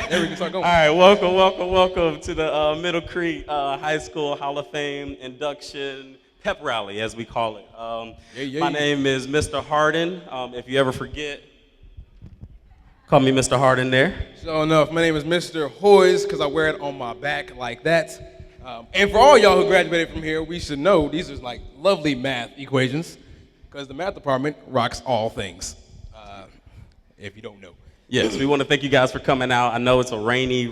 There we can start going. All right, welcome to the Middle Creek High School Hall of Fame induction pep rally, as we call it. My name is Mr. Harden. If you ever forget, call me Mr. Harden there. Sure enough, my name is Mr. Hoyes because I wear it on my back like that. And for all y'all who graduated from here, we should know these are like lovely math equations because the math department rocks all things, if you don't know. Yes, we want to thank you guys for coming out. I know it's a rainy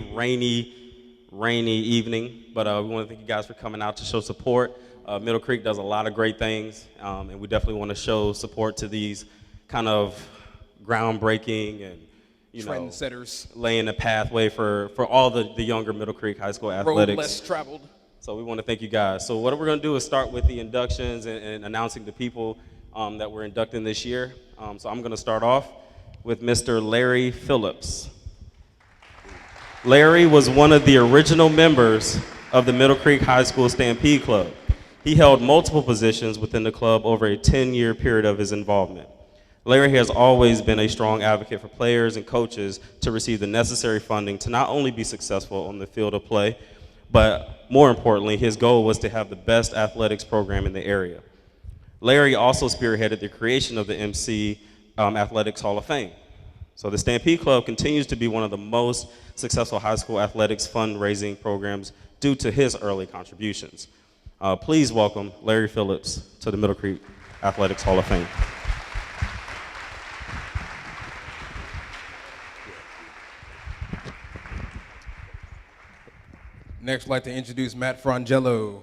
evening, but we want to thank you guys for coming out to show support. Middle Creek does a lot of great things, and we definitely want to show support to these kind of groundbreaking and trendsetters, laying a pathway for all the younger Middle Creek High School athletics. Road less traveled. So we want to thank you guys. So what we're going to do is start with the inductions and announcing the people that we're inducting this year. So I'm going to start off with Mr. Larry Phillips. Larry was one of the original members of the Middle Creek High School Stampede Club. He held multiple positions within the club over a 10-year period of his involvement. Larry has always been a strong advocate for players and coaches to receive the necessary funding to not only be successful on the field of play, but more importantly, his goal was to have the best athletics program in the area. Larry also spearheaded the creation of the MC Athletics Hall of Fame. So the Stampede Club continues to be one of the most successful high school athletics fundraising programs due to his early contributions. Please welcome Larry Phillips to the Middle Creek Athletics Hall of Fame. Next, I'd like to introduce Matt Frangello.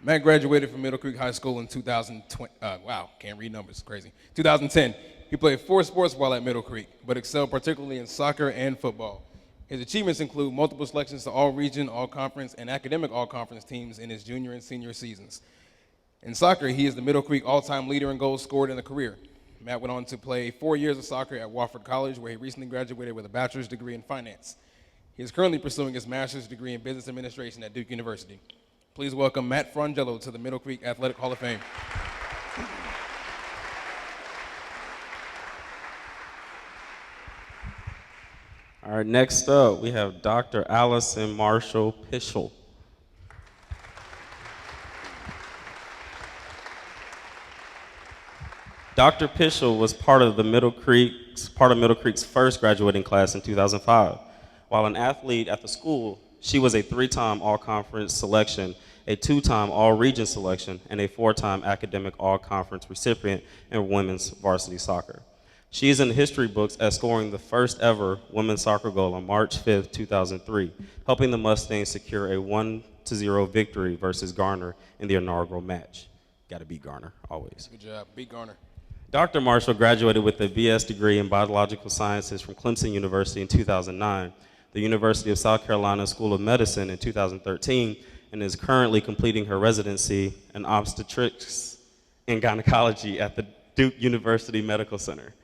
Matt graduated from Middle Creek High School in 2020. Wow, can't read numbers, crazy. 2010. He played 4 sports while at Middle Creek, but excelled particularly in soccer and football. His achievements include multiple selections to all-region, all-conference, and academic all-conference teams in his junior and senior seasons. In soccer, he is the Middle Creek all-time leader in goals scored in a career. Matt went on to play 4 years of soccer at Wofford College, where he recently graduated with a bachelor's degree in finance. He is currently pursuing his master's degree in business administration at Duke University. Please welcome Matt Frangello to the Middle Creek Athletic Hall of Fame. All right, next up, we have Dr. Allison Marshall Pischel. Dr. Pischel was part of Middle Creek's first graduating class in 2005. While an athlete at the school, she was a 3-time all-conference selection, a 2-time all-region selection, and a 4-time academic all-conference recipient in women's varsity soccer. She is in the history books as scoring the first ever women's soccer goal on March 5th, 2003, helping the Mustangs secure a 1-0 victory versus Garner in the inaugural match. Got to beat Garner, always. Good job, beat Garner. Dr. Marshall graduated with a BS degree in biological sciences from Clemson University in 2009, the University of South Carolina School of Medicine in 2013, and is currently completing her residency in obstetrics and gynecology at the Duke University Medical Center.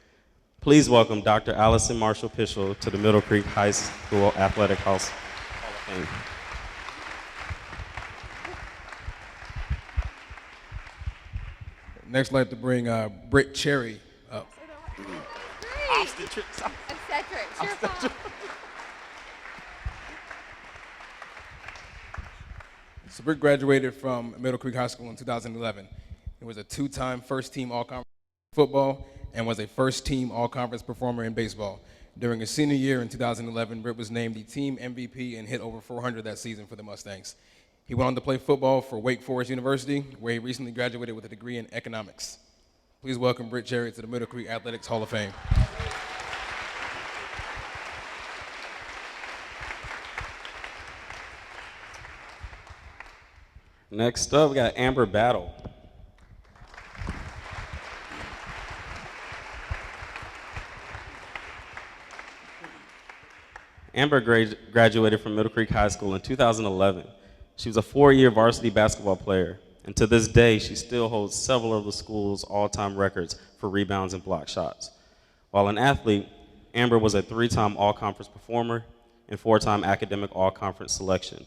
Please welcome Dr. Allison Marshall Pischel to the Middle Creek High School Athletic Hall of Fame. Next, I'd like to bring Britt Cherry up. Obstetrics. Obstetrics. So Britt graduated from Middle Creek High School in 2011. He was a 2-time first-team all-conference football and was a first-team all-conference performer in baseball. During his senior year in 2011, Britt was named the team MVP and hit over 400 that season for the Mustangs. He went on to play football for Wake Forest University, where he recently graduated with a degree in economics. Please welcome Britt Cherry to the Middle Creek Athletics Hall of Fame. Next up, we got Amber Battle. Amber graduated from Middle Creek High School in 2011. She was a 4-year varsity basketball player, and to this day, she still holds several of the school's all-time records for rebounds and block shots. While an athlete, Amber was a 3-time all-conference performer and 4-time academic all-conference selection.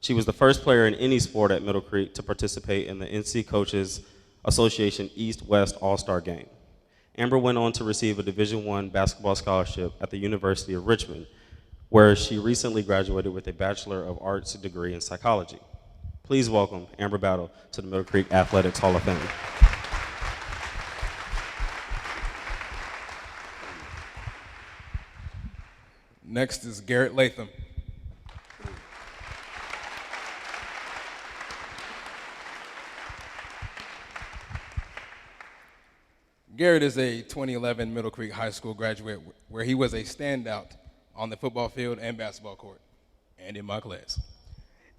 She was the first player in any sport at Middle Creek to participate in the NC Coaches Association East-West All-Star Game. Amber went on to receive a Division I basketball scholarship at the University of Richmond, where she recently graduated with a Bachelor of Arts degree in psychology. Please welcome Amber Battle to the Middle Creek Athletics Hall of Fame. Next is Garrett Latham. Garrett is a 2011 Middle Creek High School graduate where he was a standout on the football field and basketball court, and in my class.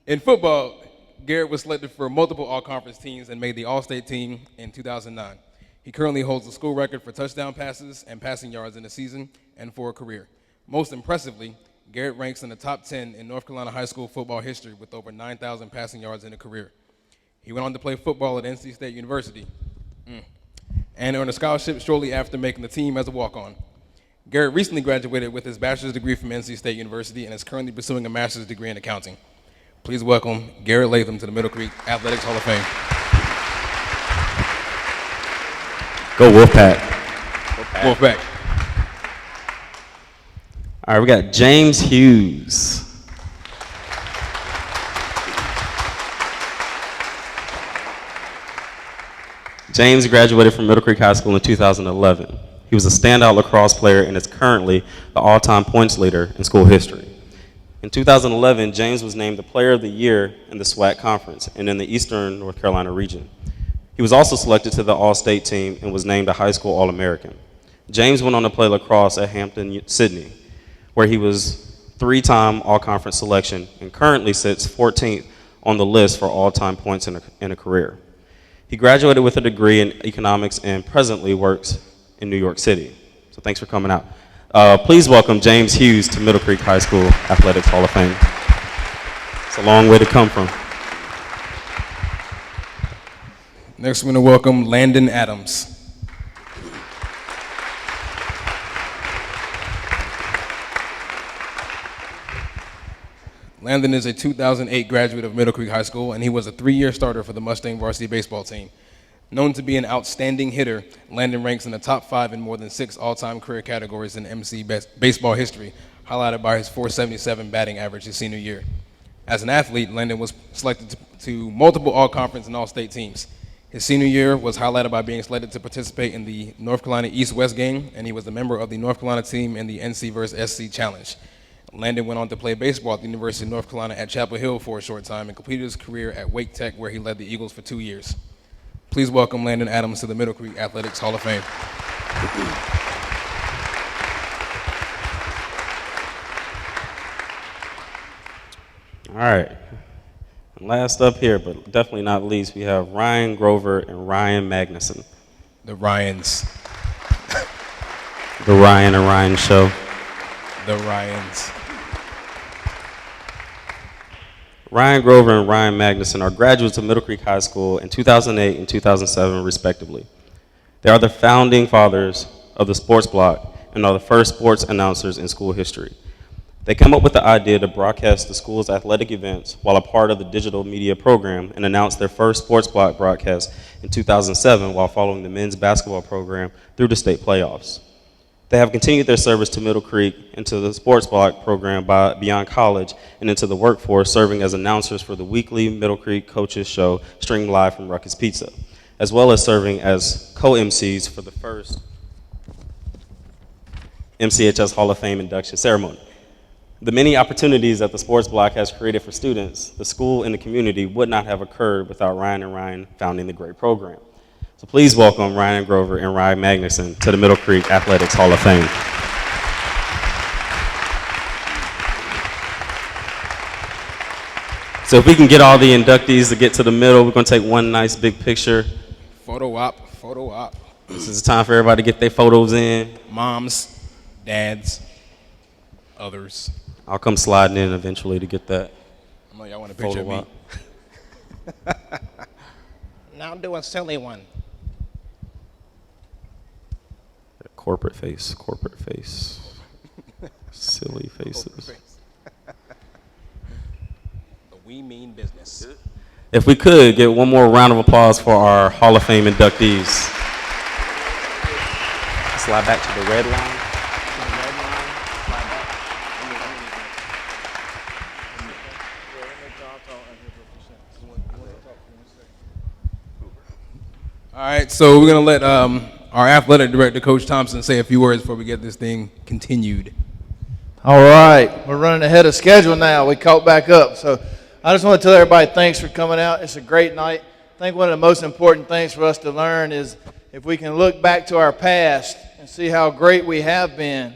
In football, Garrett was selected for multiple all-conference teams and made the All-State team in 2009. He currently holds the school record for touchdown passes and passing yards in a season and for a career. Most impressively, Garrett ranks in the top 10 in North Carolina high school football history with over 9,000 passing yards in a career. He went on to play football at NC State University and earned a scholarship shortly after making the team as a walk-on. Garrett recently graduated with his bachelor's degree from NC State University and is currently pursuing a master's degree in accounting. Please welcome Garrett Latham to the Middle Creek Athletics Hall of Fame. Go Wolfpack. Wolfpack. All right, we got James Hughes. James graduated from Middle Creek High School in 2011. He was a standout lacrosse player and is currently the all-time points leader in school history. In 2011, James was named the Player of the Year in the SWAC Conference and in the Eastern North Carolina region. He was also selected to the All-State team and was named a high school All-American. James went on to play lacrosse at Hampton, Sydney, where he was 3-time All-Conference selection and currently sits 14th on the list for all-time points in a career. He graduated with a degree in economics and presently works in New York City. So thanks for coming out. Please welcome James Hughes to Middle Creek High School Athletics Hall of Fame. It's a long way to come from. Next, we're going to welcome Landon Adams. Landon is a 2008 graduate of Middle Creek High School, and he was a 3-year starter for the Mustang varsity baseball team. Known to be an outstanding hitter, Landon ranks in the top 5 in more than 6 all-time career categories in MC baseball history, highlighted by his .477 batting average his senior year. As an athlete, Landon was selected to multiple all-conference and all-state teams. His senior year was highlighted by being selected to participate in the North Carolina East-West game, and he was a member of the North Carolina team in the NC vs. SC Challenge. Landon went on to play baseball at the University of North Carolina at Chapel Hill for a short time and completed his career at Wake Tech, where he led the Eagles for 2 years. Please welcome Landon Adams to the Middle Creek Athletics Hall of Fame. All right. And last up here, but definitely not least, we have Ryan Grover and Ryan Magnuson. The Ryans. The Ryan and Ryan Show. The Ryans. Ryan Grover and Ryan Magnuson are graduates of Middle Creek High School in 2008 and 2007, respectively. They are the founding fathers of the sports block and are the first sports announcers in school history. They came up with the idea to broadcast the school's athletic events while a part of the digital media program and announced their first sports block broadcast in 2007 while following the men's basketball program through the state playoffs. They have continued their service to Middle Creek into the sports block program beyond college and into the workforce, serving as announcers for the weekly Middle Creek Coaches Show streamed live from Ruckus Pizza, as well as serving as co-MCs for the first MCHS Hall of Fame induction ceremony. The many opportunities that the sports block has created for students, the school, and the community would not have occurred without Ryan and Ryan founding the great program. So please welcome Ryan Grover and Ryan Magnuson to the Middle Creek Athletics Hall of Fame. So if we can get all the inductees to get to the middle, we're going to take one nice big picture. Photo op, photo op. This is the time for everybody to get their photos in. Moms, dads, others. I'll come sliding in eventually to get that. I know y'all want a picture of me. Now I'm doing a silly one. Corporate face, silly faces. But we mean business. If we could get one more round of applause for our Hall of Fame inductees. Slide back to the red line. All right, so we're going to let our athletic director, Coach Thompson, say a few words before we get this thing continued. All right, we're running ahead of schedule now. We caught back up. So I just want to tell everybody thanks for coming out. It's a great night. I think one of the most important things for us to learn is if we can look back to our past and see how great we have been.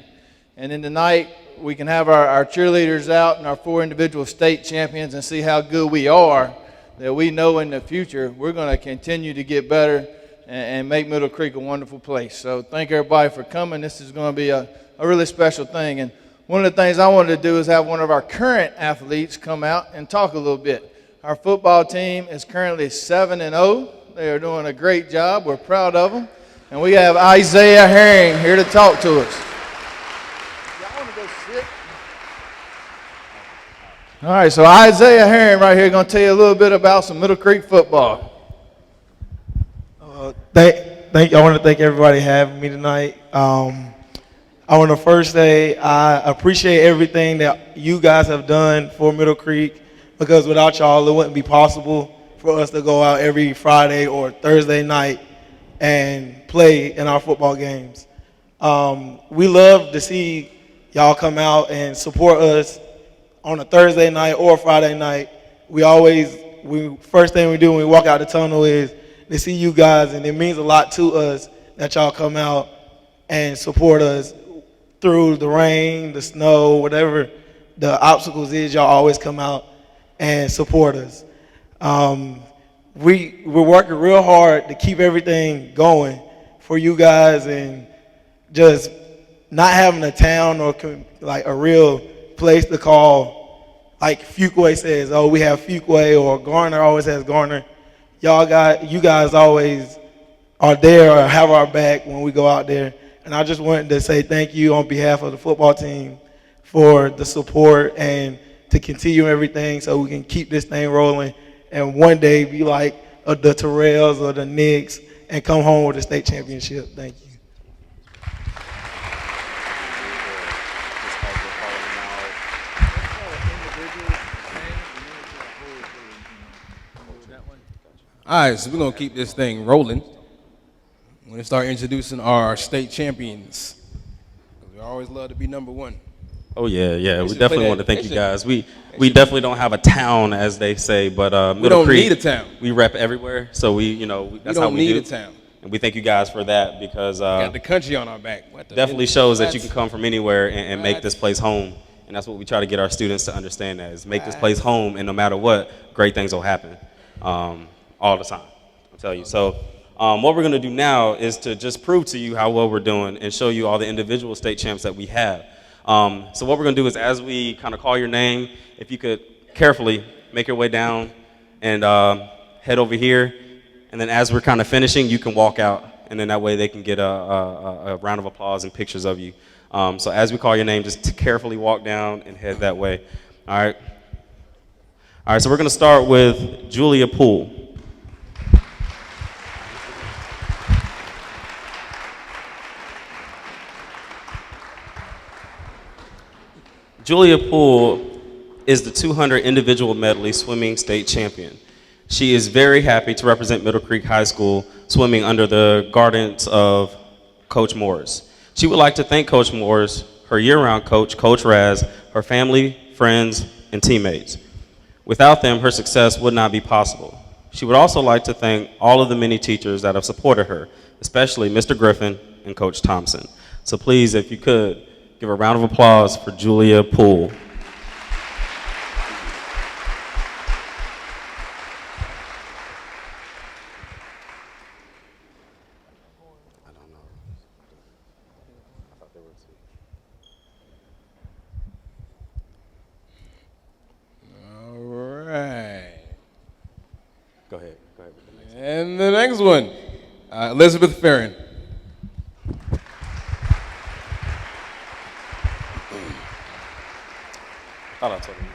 And then tonight we can have our cheerleaders out and our 4 individual state champions and see how good we are, that we know in the future we're going to continue to get better and make Middle Creek a wonderful place. So thank everybody for coming. This is going to be a really special thing. And one of the things I wanted to do is have one of our current athletes come out and talk a little bit. Our football team is currently 7-0. They are doing a great job. We're proud of them. And we have Isaiah Herring here to talk to us. Y'all want to go sit? All right, so Isaiah Herring right here going to tell you a little bit about some Middle Creek football. I want to thank everybody having me tonight. I want to first say I appreciate everything that you guys have done for Middle Creek, because without y'all, it wouldn't be possible for us to go out every Friday or Thursday night and play in our football games. We love to see y'all come out and support us on a Thursday night or Friday night. First thing we do when we walk out the tunnel is to see you guys, and it means a lot to us that y'all come out and support us through the rain, the snow, whatever the obstacles is. Y'all always come out and support us. We're working real hard to keep everything going for you guys, and just not having a town or like a real place to call, like Fuquay says, oh, we have Fuquay, or Garner always has Garner. You guys always are there or have our back when we go out there. And I just wanted to say thank you on behalf of the football team for the support and to continue everything so we can keep this thing rolling and one day be like the Terrells or the Knicks and come home with a state championship. Thank you. All right, so we're going to keep this thing rolling. We're going to start introducing our state champions. We always love to be number one. Oh, yeah. We should definitely play want to that- thank they you should- guys. We definitely don't have a town, as they say, but We Middle don't Creek, need a town. we rep everywhere, so that's how don't we need do. a town. And we thank you guys for that, because Got the country on our back. What the definitely business? shows that you That's- can come from anywhere and make What? this place home. And that's what we try to get our students to understand, that is make this place home, and no matter what, great things will happen all the time. I'll tell you. So what we're going to do now is to just prove to you how well we're doing and show you all the individual state champs that we have. So what we're going to do is, as we kind of call your name, if you could carefully make your way down and head over here. And then as we're kind of finishing, you can walk out. And then that way they can get a round of applause and pictures of you. So as we call your name, just carefully walk down and head that way. All right. All right, so we're going to start with Julia Poole. Julia Poole is the 200 individual medley swimming state champion. She is very happy to represent Middle Creek High School swimming under the guidance of Coach Morris. She would like to thank Coach Morris, her year-round coach, Coach Raz, her family, friends, and teammates. Without them, her success would not be possible. She would also like to thank all of the many teachers that have supported her, especially Mr. Griffin and Coach Thompson. So please, if you could, give a round of applause for Julia Poole. the next one, Elizabeth Farron. Thought I told you.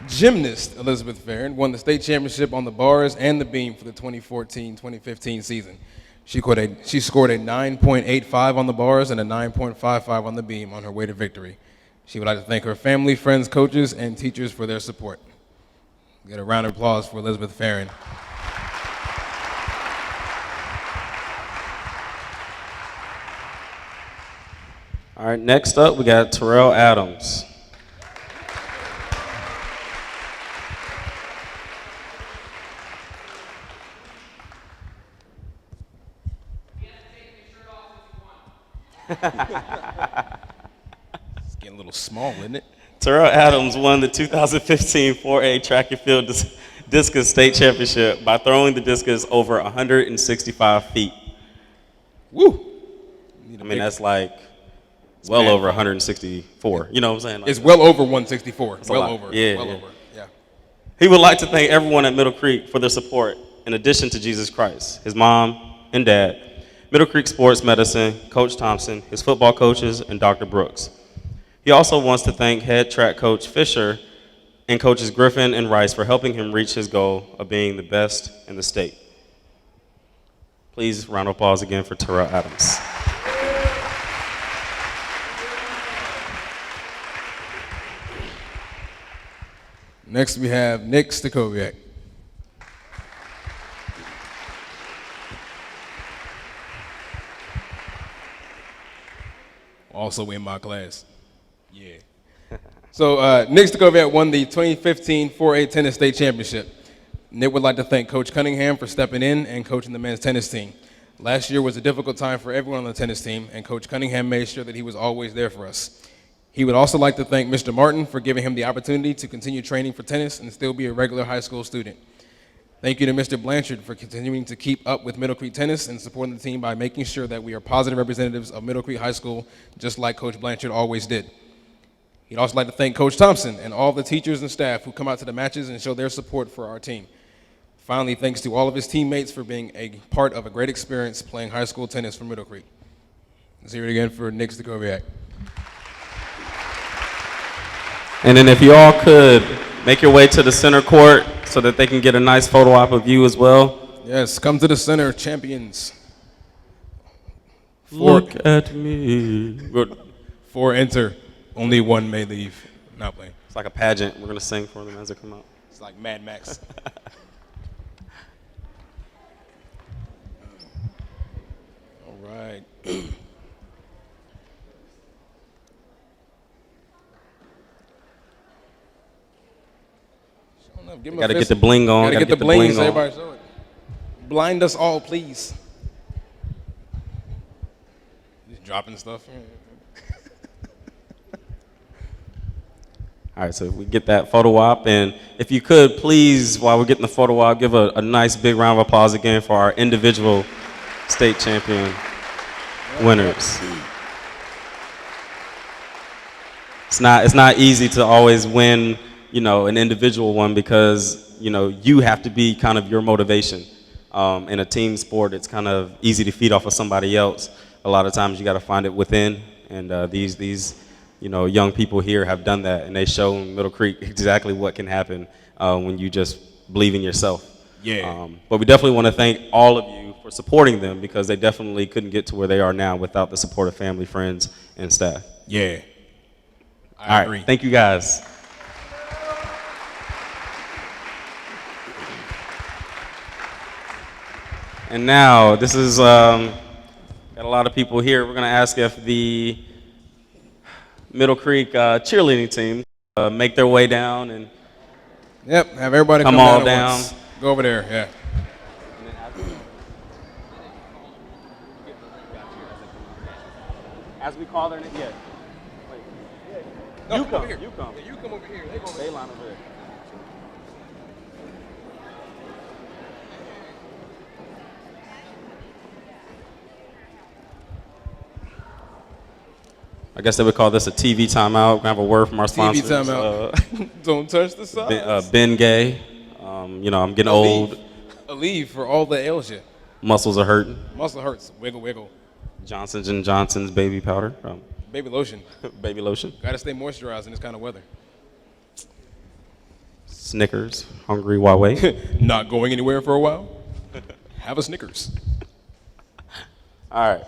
Gymnast Elizabeth Farron won the state championship on the bars and the beam for the 2014-2015 season. She scored a 9.85 on the bars and a 9.55 on the beam on her way to victory. She would like to thank her family, friends, coaches, and teachers for their support. Get a round of applause for Elizabeth Farron. All right, next up, we got Terrell Adams. It's getting a little small, isn't it? Terrell Adams won the 2015 4A track and field discus state championship by throwing the discus over 165 feet. Woo! I mean, that's like well over 164. You know what I'm saying? Like, It's well over 164. a Well lot. over. Yeah, Well yeah. over. Yeah. He would like to thank everyone at Middle Creek for their support, in addition to Jesus Christ, his mom and dad, Middle Creek Sports Medicine, Coach Thompson, his football coaches, and Dr. Brooks. He also wants to thank head track coach Fisher and coaches Griffin and Rice for helping him reach his goal of being the best in the state. Please, round of applause again for Terrell Adams. Next, we have Nick Stakoviak. Also in my class. Yeah. So Nick Stakoviak won the 2015 4A tennis state championship. Nick would like to thank Coach Cunningham for stepping in and coaching the men's tennis team. Last year was a difficult time for everyone on the tennis team, and Coach Cunningham made sure that he was always there for us. He would also like to thank Mr. Martin for giving him the opportunity to continue training for tennis and still be a regular high school student. Thank you to Mr. Blanchard for continuing to keep up with Middle Creek tennis and supporting the team by making sure that we are positive representatives of Middle Creek High School, just like Coach Blanchard always did. He'd also like to thank Coach Thompson and all the teachers and staff who come out to the matches and show their support for our team. Finally, thanks to all of his teammates for being a part of a great experience playing high school tennis for Middle Creek. Let's hear it again for Nick Stakoviak. And then if you all could make your way to the center court so that they can get a nice photo op of you as well. Yes, come to the center, champions. Look at me. Good. 4 enter, only 1 may leave. Not playing. It's like a pageant. We're going to sing for them as they come out. It's like Mad Max. All right. Gotta get the bling on. Gotta get the bling so everybody show it. Blind us all, please. Just dropping stuff. All right, so we get that photo op. And if you could, please, while we're getting the photo op, give a nice big round of applause again for our individual state champion winners. It's not easy to always win, an individual one because, you have to be kind of your motivation. In a team sport, it's kind of easy to feed off of somebody else. A lot of times you got to find it within, and these young people here have done that, and they show Middle Creek exactly what can happen when you just believe in yourself. Yeah. But we definitely want to thank all of you for supporting them because they definitely couldn't get to where they are now without the support of family, friends, and staff. Yeah. I agree. Thank you guys. And now, this is, got a lot of people here. We're going to ask if the Middle Creek cheerleading team make their way down and Yep, have everybody come come all down. down. At once. Go over there, yeah. As we call their name, yeah. No, You come come, over here. you come. Yeah, you come over here. They go over They there. line over there. I guess they would call this a TV timeout. We're going to have a word from our TV sponsors. timeout. Don't touch the sides. Ben Gay. I'm getting old. A leave for all the ails you. Muscles are hurting. Muscle hurts. Wiggle, wiggle. Johnson's and Johnson's baby powder. Baby lotion. Baby lotion. Got to stay moisturized in this kind of weather. Snickers. Hungry while waiting. Not going anywhere for a while? Have a Snickers. All right.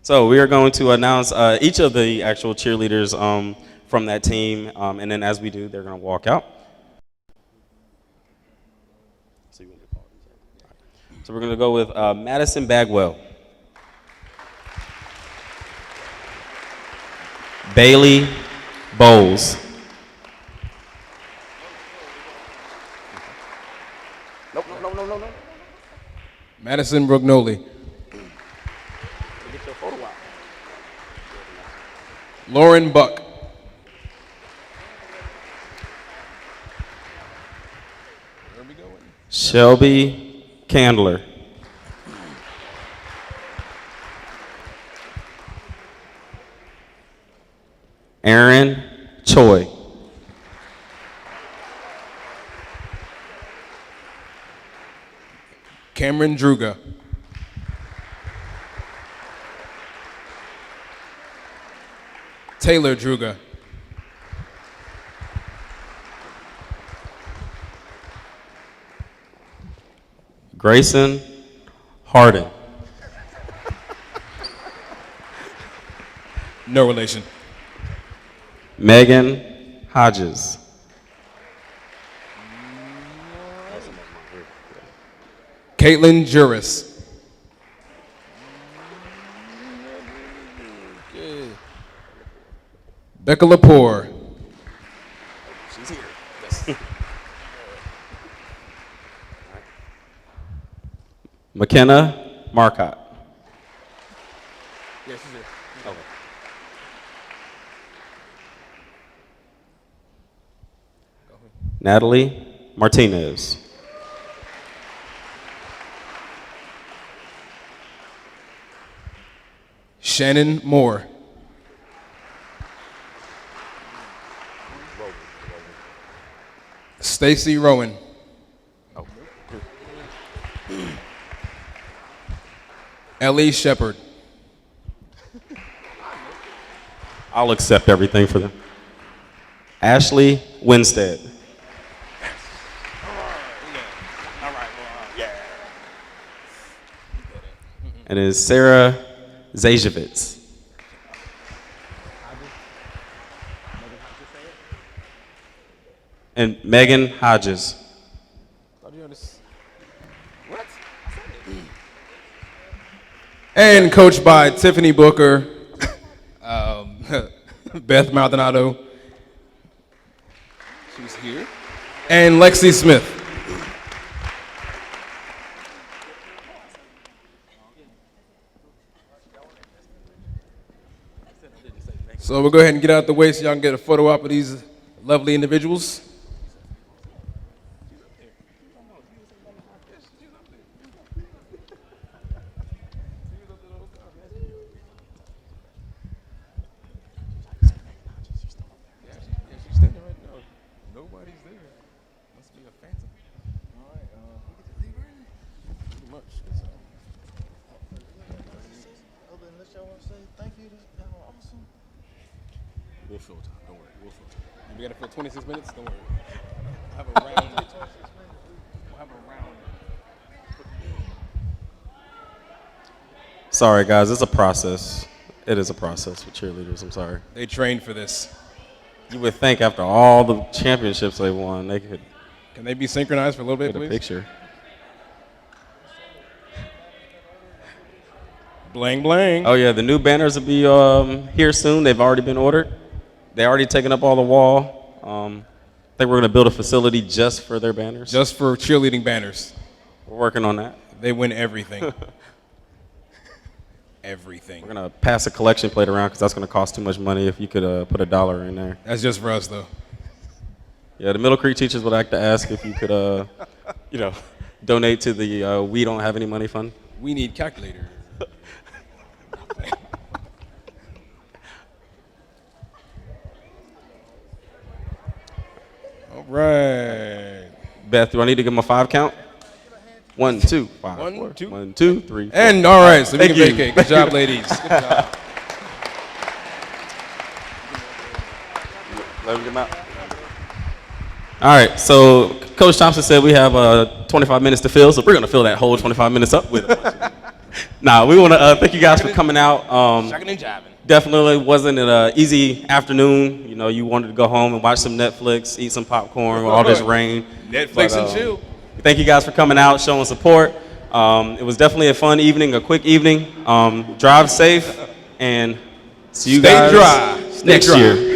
So we are going to announce each of the actual cheerleaders from that team, and then as we do, they're going to walk out. So we're going to go with Madison Bagwell, Bailey Bowles, Madison Brugnoli, Lauren Buck, where are we going? Shelby Candler, Aaron Choi, Cameron Druga, Taylor Druga, Grayson Harden, no relation, Megan Hodges, Caitlin Juris, Becca Lepore, she's here. Yes. McKenna Marcotte, Yeah, she's here. okay. Natalie Martinez, Shannon Moore, Stacy Rowan, Ellie Shepard, I'll accept everything for them. Ashley Winstead, and it is Sarah Zajevitz. And Megan Hodges. and coached by Tiffany Booker, Beth Maldonado, she's here, and Lexi Smith. So we'll go ahead and get out the way so y'all can get a photo op of these lovely individuals. We'll fill time. Don't worry. We'll fill time. We got to fill 26 minutes. Don't worry. We'll have a round. We'll have a round. Sorry, guys, it's a process. It is a process with cheerleaders. I'm sorry. They trained for this. You would think after all the championships they won, they could Can they be synchronized for a little bit, get a please? picture. Blang, blang. Oh yeah, the new banners will be here soon. They've already been ordered. They already taken up all the wall. I think we're going to build a facility just for their banners. Just for cheerleading banners. We're working on that. They win everything. Everything. We're going to pass a collection plate around because that's going to cost too much money if you could put $1 in there. That's just for us, though. Yeah, the Middle Creek teachers would like to ask if you could, donate to the We Don't Have Any Money fund. We need calculator. right. Beth, do I need to give him a 5 count? 1, 2, 5, 1, 4. 2. 1, 2, 3, 4. And all right, so we Thank can you. vacate. Good job, ladies. Good job. Let me get him out. All right, so Coach Thompson said we have 25 minutes to fill, so we're going to fill that whole 25 minutes up with it. Nah, we want to thank you guys for coming out. Shucking and jiving. Definitely wasn't an easy afternoon. You know, you wanted to go home and watch some Netflix, eat some popcorn with all this rain. Netflix and chill. Thank you guys for coming out, showing support. It was definitely a fun evening, a quick evening. Drive safe, and see you Stay guys dry. Stay next dry. year.